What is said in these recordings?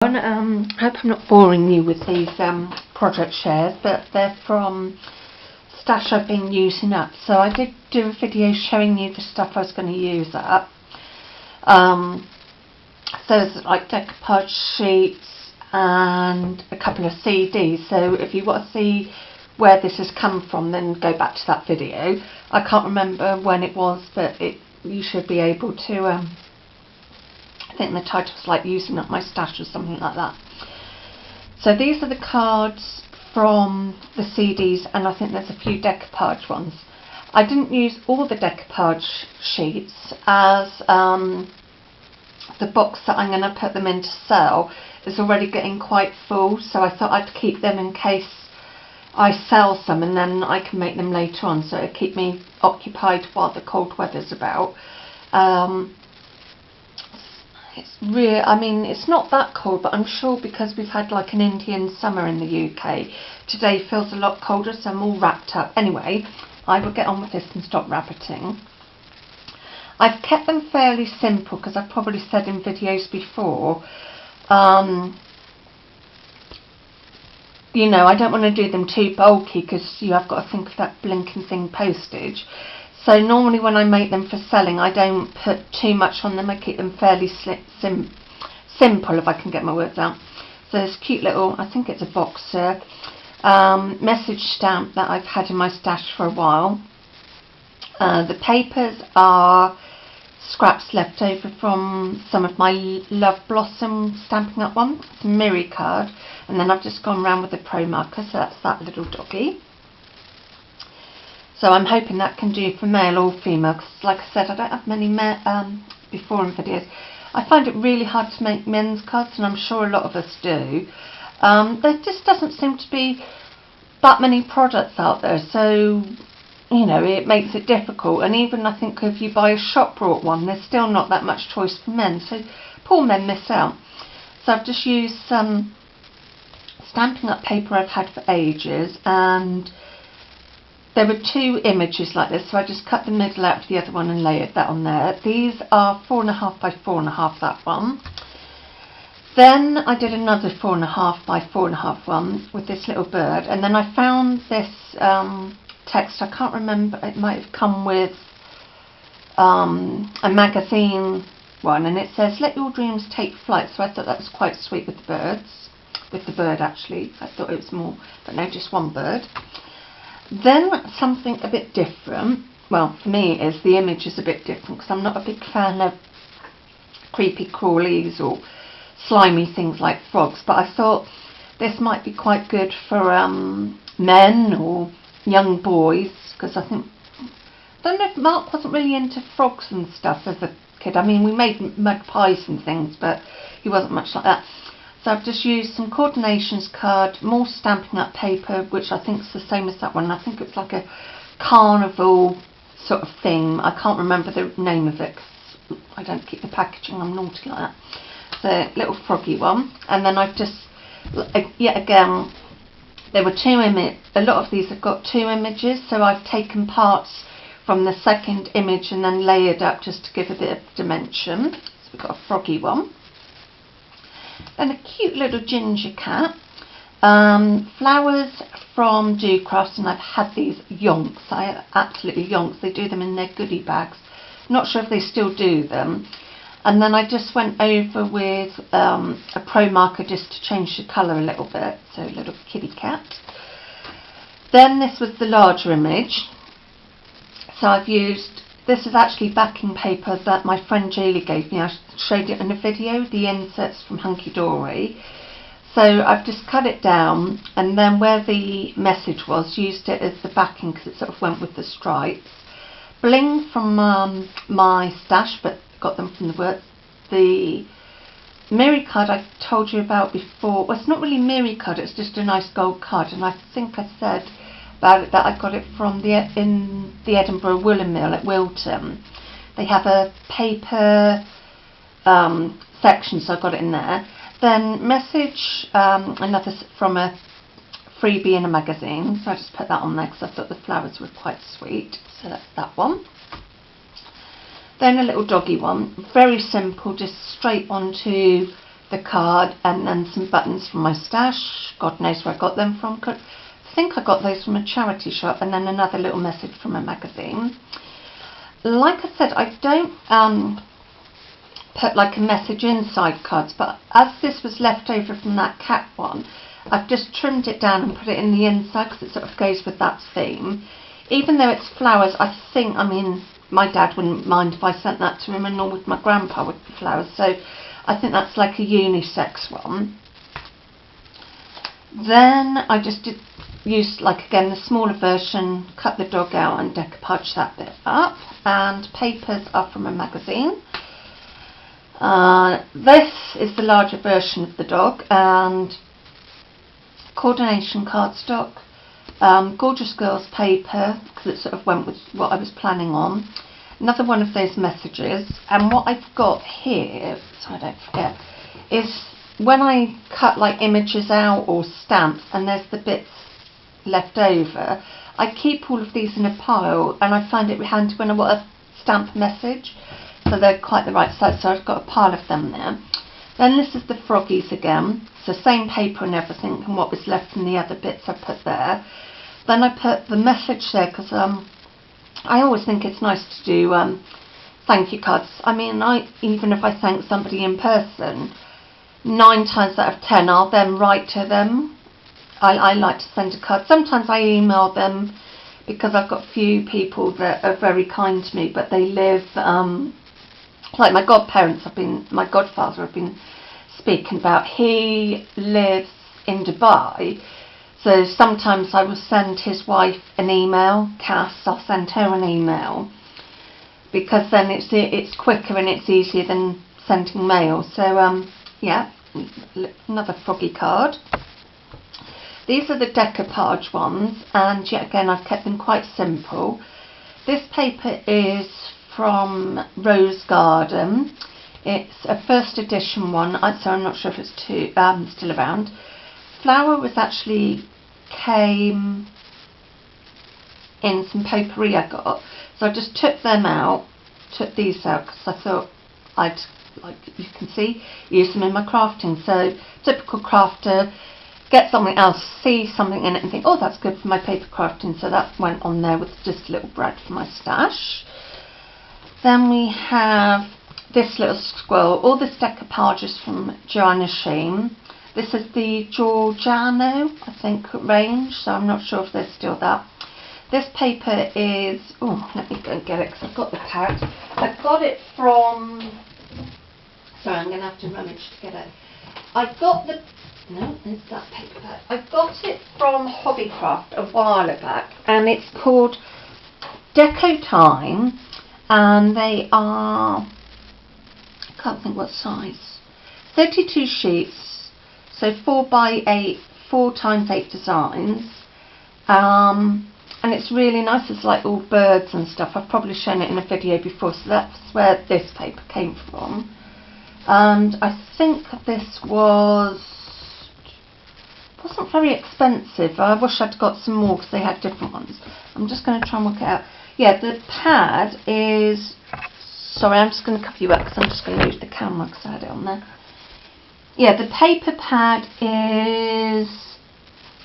I hope I'm not boring you with these project shares, but they're from stash I've been using up. So I did do a video showing you the stuff I was going to use up. So there's like decoupage sheets and a couple of CDs. So if you want to see where this has come from, then go back to that video. I can't remember when it was, but you should be able to. I think the title was like using up my stash or something like that. So these are the cards from the CDs, and I think there's a few decoupage ones. I didn't use all the decoupage sheets as the box that I'm going to put them in to sell is already getting quite full, so I thought I'd keep them in case I sell some and then I can make them later on, so it'll keep me occupied while the cold weather's about. It's not that cold, but I'm sure because we've had like an Indian summer in the UK, today feels a lot colder, so I'm all wrapped up. Anyway, I will get on with this and stop rabbiting. I've kept them fairly simple because I've probably said in videos before, you know, I don't want to do them too bulky because you have got to think of that blinking thing postage. So normally when I make them for selling, I don't put too much on them. I keep them fairly simple, if I can get my words out. So this cute little, I think it's a boxer, message stamp that I've had in my stash for a while. The papers are scraps left over from some of my Love Blossom Stampin' Up one. It's a Miri card, and then I've just gone around with the Pro marker, so that's that little doggy. So I'm hoping that can do for male or female, because like I said, I don't have many before in videos. I find it really hard to make men's cards, and I'm sure a lot of us do. There just doesn't seem to be that many products out there, so you know, it makes it difficult. And even I think if you buy a shop bought one, there's still not that much choice for men, so poor men miss out. So I've just used some Stampin' Up paper I've had for ages, and there were two images like this, so I just cut the middle out of the other one and layered that on there. These are 4.5 by 4.5, that one. Then I did another 4.5 by 4.5 one with this little bird, and then I found this text, I can't remember, it might have come with a magazine one, and it says let your dreams take flight, so I thought that was quite sweet with the birds, with the bird actually. I thought it was more, but no, just one bird. Then something a bit different, well for me it is, the image is a bit different because I'm not a big fan of creepy crawlies or slimy things like frogs, but I thought this might be quite good for men or young boys, because I don't know if Mark wasn't really into frogs and stuff as a kid. I mean, we made mud pies and things, but he wasn't much like that. So I've just used some coordinations card, more Stampin' Up paper, which I think is the same as that one. I think it's like a carnival sort of theme. I can't remember the name of it because I don't keep the packaging, I'm naughty like that. The little froggy one. And then I've just, yet again, there were a lot of these have got two images, so I've taken parts from the second image and then layered up just to give a bit of dimension. So we've got a froggy one. Then a cute little ginger cat. Flowers from Do Crafts, and I've had these yonks. I absolutely yonks. They do them in their goodie bags. Not sure if they still do them. And then I just went over with a Pro marker just to change the colour a little bit. So a little kitty cat. Then this was the larger image. So I've used, this is actually backing paper that my friend Julie gave me. I showed it in a video, the inserts from Hunky Dory. So I've just cut it down, and then where the message was, used it as the backing because it sort of went with the stripes. Bling from my stash, but got them from the work. The Miri card I told you about before, well, it's not really Miri card, it's just a nice gold card, and I think I said about it that I got it from in the Edinburgh Woolen Mill at Wilton. They have a paper section, so I got it in there. Then message, another from a freebie in a magazine, so I just put that on there because I thought the flowers were quite sweet, so that's that one. Then a little doggy one, very simple, just straight onto the card, and then some buttons from my stash. God knows where I got them from. I think I got those from a charity shop, and then another little message from a magazine. Like I said, I don't put like a message inside cards, but as this was left over from that cat one, I've just trimmed it down and put it in the inside because it sort of goes with that theme. Even though it's flowers, I think, I mean, my dad wouldn't mind if I sent that to him, and nor would my grandpa with the flowers, so I think that's like a unisex one. Then I just used, like again, the smaller version, cut the dog out and decoupage that bit up. And papers are from a magazine. This is the larger version of the dog, and coordination cardstock, Gorgeous Girls paper, because it sort of went with what I was planning on. Another one of those messages, and what I've got here, so I don't forget, is when I cut like images out or stamps and there's the bits left over, I keep all of these in a pile, and I find it handy when I want to stamp a message, so they're quite the right size, so I've got a pile of them there. Then this is the froggies again, so same paper and everything, and what was left in the other bits I put there. Then I put the message there because I always think it's nice to do thank you cards. I mean, even if I thank somebody in person, 9 times out of 10 I'll then write to them. I like to send a card. Sometimes I email them because I've got a few people that are very kind to me, but they live, like my godfather I've been speaking about, he lives in Dubai, so sometimes I will send his wife an email, Cass, I'll send her an email, because then it's quicker and it's easier than sending mail. So yeah, another froggy card. These are the decoupage ones, and yet again I've kept them quite simple. This paper is from Rose Garden. It's a first edition one, so I'm not sure if it's still around. Flower was actually came in some potpourri I got, so I just took them out, took these out because I thought I'd, like you can see, use them in my crafting. So typical crafter, get something else, see something in it and think, oh, that's good for my paper crafting, so that went on there with just a little bread for my stash. Then we have this little squirrel. All this decoupage is from Joanna Sheen. This is the Giorgiano, I think, range, so I'm not sure if there's still that. This paper is, oh, let me go and get it because I've got the tag. I got it from, sorry, I'm going to have to rummage to get it. I got the, no, it's that paper bag. I got it from Hobbycraft a while back, and it's called Deco Time, and they are, I can't think what size, 32 sheets, so 4x8, 4x8 designs, and it's really nice. It's like all birds and stuff. I've probably shown it in a video before, so that's where this paper came from. And I think this wasn't very expensive. I wish I'd got some more because they had different ones. I'm just going to try and work it out. Yeah, the pad is, sorry, I'm just going to cover you up because I'm just going to move the camera because I had it on there. Yeah, the paper pad is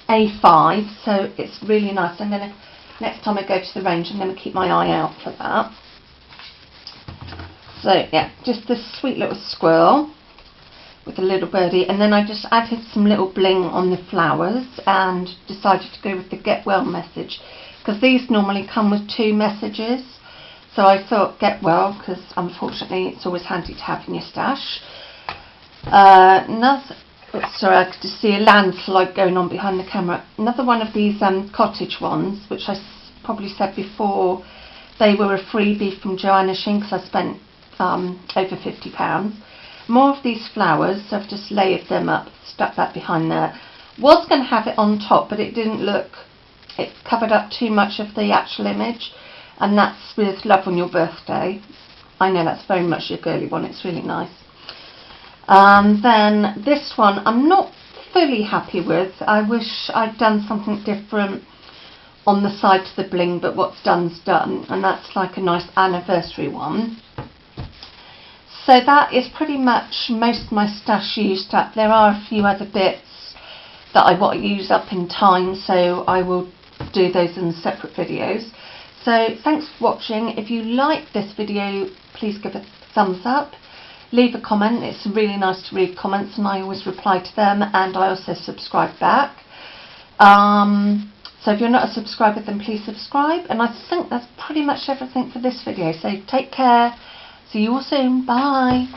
A5, so it's really nice. I'm going to, next time I go to the range, I'm going to keep my eye out for that. So yeah, just this sweet little squirrel with a little birdie, and then I just added some little bling on the flowers and decided to go with the get well message, because these normally come with 2 messages, so I thought get well, because unfortunately it's always handy to have in your stash. Another, sorry, I could just see a landslide going on behind the camera. Another one of these cottage ones, which I probably said before, they were a freebie from Joanna Sheen because I spent over £50. More of these flowers, so I've just layered them up, stuck that behind there. Was going to have it on top, but it didn't look, it covered up too much of the actual image, and that's with Love on Your Birthday. I know that's very much your girly one, it's really nice. Then this one I'm not fully happy with. I wish I'd done something different on the side to the bling, but what's done's done, and that's like a nice anniversary one. So that is pretty much most of my stash used up. There are a few other bits that I want to use up in time, so I will do those in separate videos. So thanks for watching. If you like this video, please give it a thumbs up. Leave a comment. It's really nice to read comments, and I always reply to them, and I also subscribe back. So if you're not a subscriber, then please subscribe. And I think that's pretty much everything for this video. So take care. See you all soon. Bye.